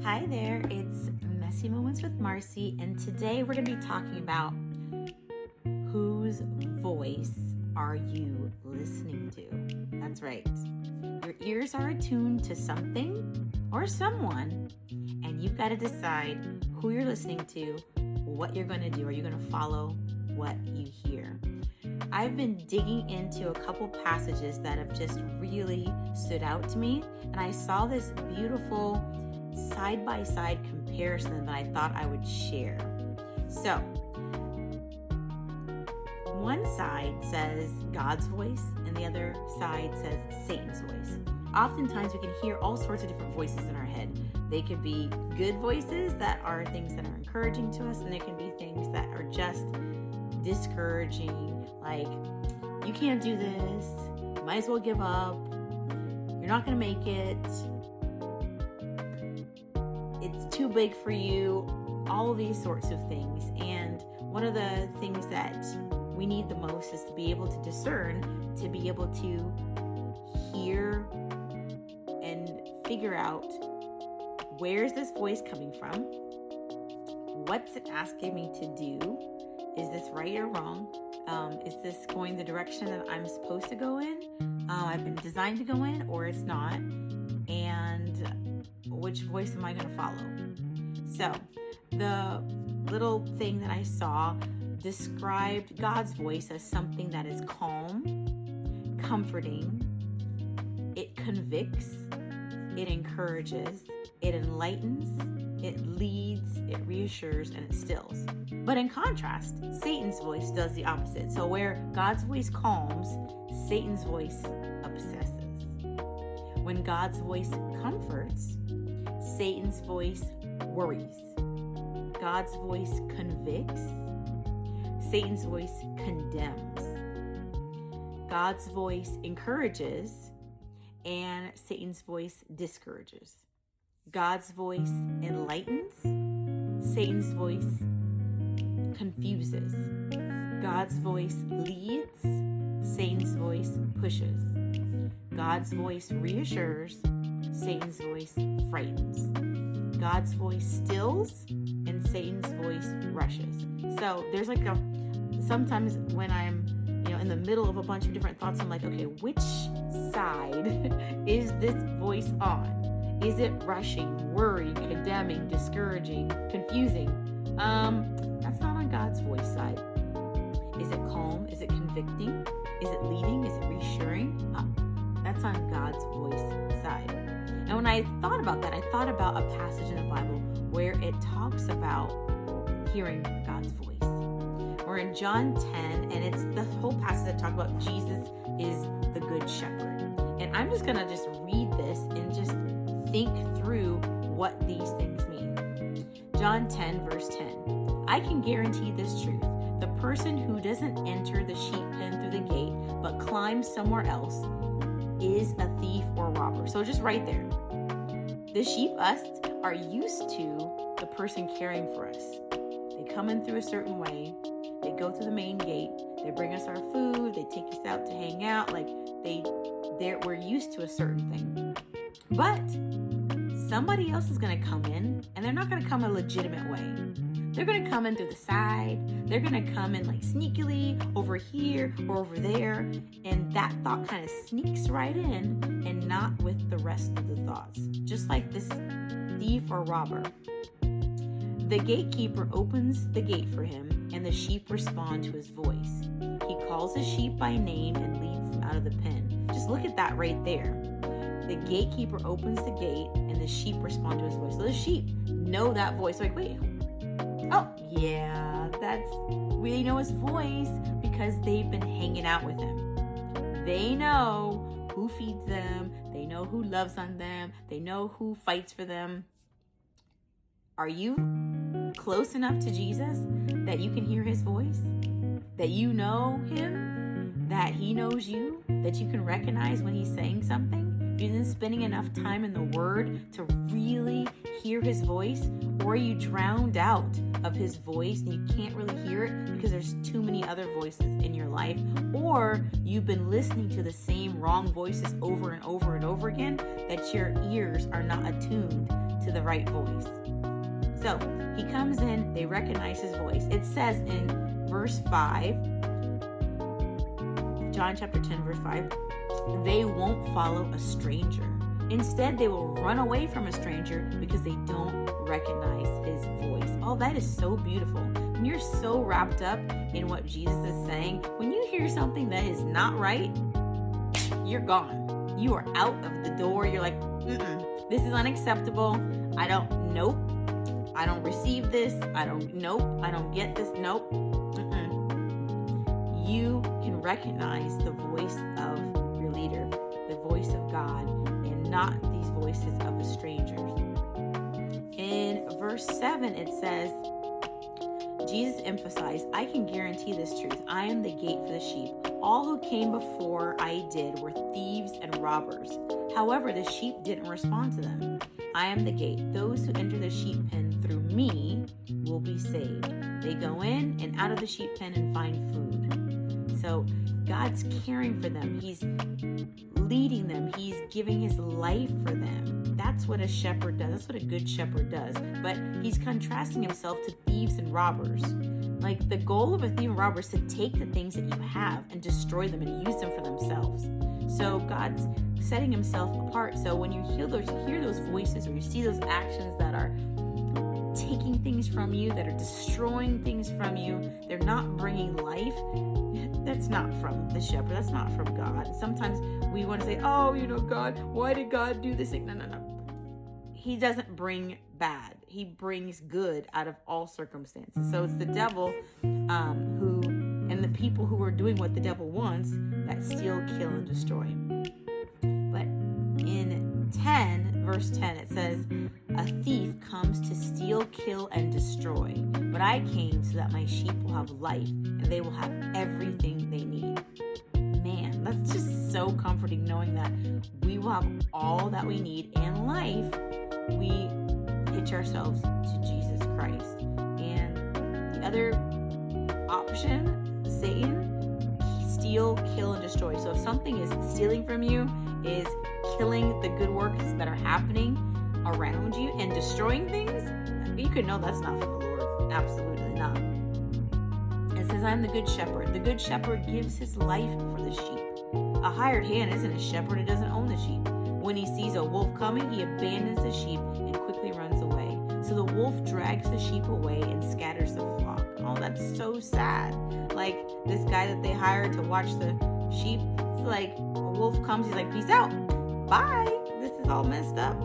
Hi there, it's Messy Moments with Marcy, and today we're going to be talking about whose voice are you listening to? That's right. Your ears are attuned to something or someone, and you've got to decide who you're listening to, what you're going to do. Are you going to follow what you hear? I've been digging into a couple passages that have just really stood out to me, and I saw this beautiful side-by-side comparison that I thought I would share. So, one side says God's voice, and the other side says Satan's voice. Oftentimes we can hear all sorts of different voices in our head. They could be good voices that are things that are encouraging to us, and there can be things that are just discouraging, like, you can't do this, you might as well give up, you're not going to make it, it's too big for you, all of these sorts of things. And one of the things that we need the most is to be able to discern, to be able to hear and figure out, where's this voice coming from? What's it asking me to do? Is this right or wrong? Is this going the direction that I'm supposed to go in? I've been designed to go in, or it's not? And which voice am I going to follow? So the little thing that I saw described God's voice as something that is calm, comforting, it convicts, it encourages, it enlightens, it leads, it reassures, and it stills. But in contrast, Satan's voice does the opposite. So where God's voice calms, Satan's voice obsesses. When God's voice comforts, Satan's voice worries. God's voice convicts, Satan's voice condemns. God's voice encourages, and Satan's voice discourages. God's voice enlightens, Satan's voice confuses. God's voice leads, Satan's voice pushes. God's voice reassures, Satan's voice frightens. God's voice stills, and Satan's voice rushes. So there's sometimes when I'm in the middle of a bunch of different thoughts, I'm like, okay, which side is this voice on? Is it rushing, worry, condemning, discouraging, confusing? That's not on God's voice side. Is it calm? Is it convicting? Is it leading? Is it reassuring? That's on God's voice side. And when I thought about that, I thought about a passage in the Bible where it talks about hearing God's voice. We're in John 10, and it's the whole passage that talks about Jesus is the good shepherd. And I'm just going to just read this and just think through what these things mean. John 10, verse 10. I can guarantee this truth. The person who doesn't enter the sheep pen through the gate, but climbs somewhere else, is a thief or robber. So just right there. The sheep, us, are used to the person caring for us. They come in through a certain way. They go through the main gate. They bring us our food. They take us out to hang out. We're used to a certain thing. But somebody else is going to come in, and they're not going to come a legitimate way. They're going to come in through the side. They're going to come in sneakily over here or over there. And that thought kind of sneaks right in and not with the rest of the thoughts. Just like this thief or robber. The gatekeeper opens the gate for him, and the sheep respond to his voice. He calls the sheep by name and leads them out of the pen. Just look at that right there. The gatekeeper opens the gate, and the sheep respond to his voice. So the sheep know that voice. Wait. Oh, yeah, we know his voice because they've been hanging out with him. They know who feeds them. They know who loves on them. They know who fights for them. Are you close enough to Jesus that you can hear his voice? That you know him? That he knows you? That you can recognize when he's saying something? Have you been spending enough time in the Word to really hear his voice? Or are you drowned out of his voice and you can't really hear it because there's too many other voices in your life? Or you've been listening to the same wrong voices over and over and over again that your ears are not attuned to the right voice. So he comes in, they recognize his voice. It says in verse 5, John chapter 10, verse 5, they won't follow a stranger. Instead, they will run away from a stranger because they don't recognize his voice. Oh, that is so beautiful. When you're so wrapped up in what Jesus is saying, when you hear something that is not right, you're gone. You are out of the door. You're like, this is unacceptable. I don't receive this. I don't get this. Nope. You can recognize the voice of your leader, the voice of God, and not these voices of the strangers. In verse 7, it says, Jesus emphasized, I can guarantee this truth. I am the gate for the sheep. All who came before I did were thieves and robbers. However, the sheep didn't respond to them. I am the gate. Those who enter the sheep pen through me will be saved. They go in and out of the sheep pen and find food. So God's caring for them. He's leading them. He's giving his life for them. That's what a shepherd does. That's what a good shepherd does. But he's contrasting himself to thieves and robbers. Like, the goal of a thief and robber is to take the things that you have and destroy them and use them for themselves. So God's setting himself apart. So when you hear those voices, or you see those actions that are taking things from you, that are destroying things from you, they're not bringing life, that's not from the shepherd. That's not from God. Sometimes we want to say, God, why did God do this thing? No. He doesn't bring bad. He brings good out of all circumstances. So it's the devil and the people who are doing what the devil wants that steal, kill, and destroy. But in verse 10, it says, a thief comes to steal, kill, and destroy. But I came so that my sheep will have life and they will have everything they need. Man, that's just so comforting, knowing that we will have all that we need in life. We hitch ourselves to Jesus Christ. And the other option, Satan, steal, kill, and destroy. So if something is stealing from you, is killing the good works that are happening around you and destroying things, you could know that's not from the Lord. Absolutely not. It says, I'm the good shepherd. The good shepherd gives his life for the sheep. A hired hand isn't a shepherd. It doesn't own the sheep. When he sees a wolf coming, he abandons the sheep and quickly runs away. So the wolf drags the sheep away and scatters the flock. Oh, that's so sad. Like, this guy that they hired to watch the sheep, it's like, a wolf comes, he's like, peace out. Bye. This is all messed up.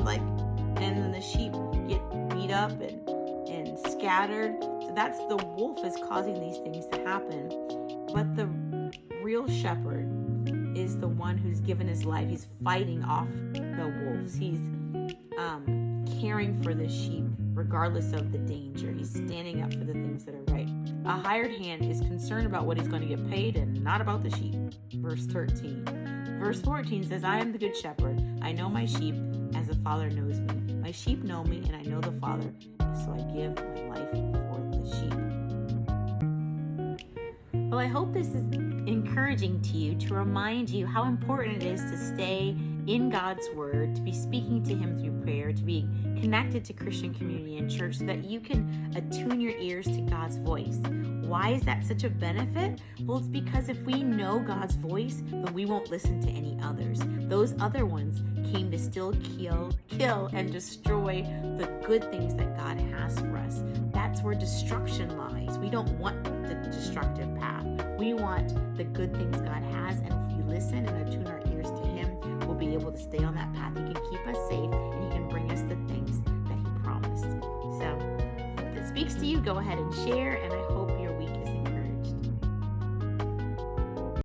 Like, and then the sheep get beat up and scattered. So that's the wolf is causing these things to happen. But the real shepherd is the one who's given his life. He's fighting off the wolves. He's caring for the sheep regardless of the danger. He's standing up for the things that are right. A hired hand is concerned about what he's going to get paid and not about the sheep. Verse 13. Verse 14 says, I am the good shepherd. I know my sheep as the Father knows me. My sheep know me and I know the Father, so I give my life for the sheep. Well, I hope this is encouraging to you, to remind you how important it is to stay in God's Word, to be speaking to Him through prayer, to be connected to Christian community and church so that you can attune your ears to God's voice. Why is that such a benefit? Well, it's because if we know God's voice, then we won't listen to any others. Those other ones came to still kill, and destroy the good things that God has for us. That's where destruction lies. We don't want the destructive path. We want the good things God has, and if we listen and attune our ears to Him, we'll be able to stay on that path. He can keep us safe, and He can bring us the things that He promised. So, if it speaks to you, go ahead and share, and I hope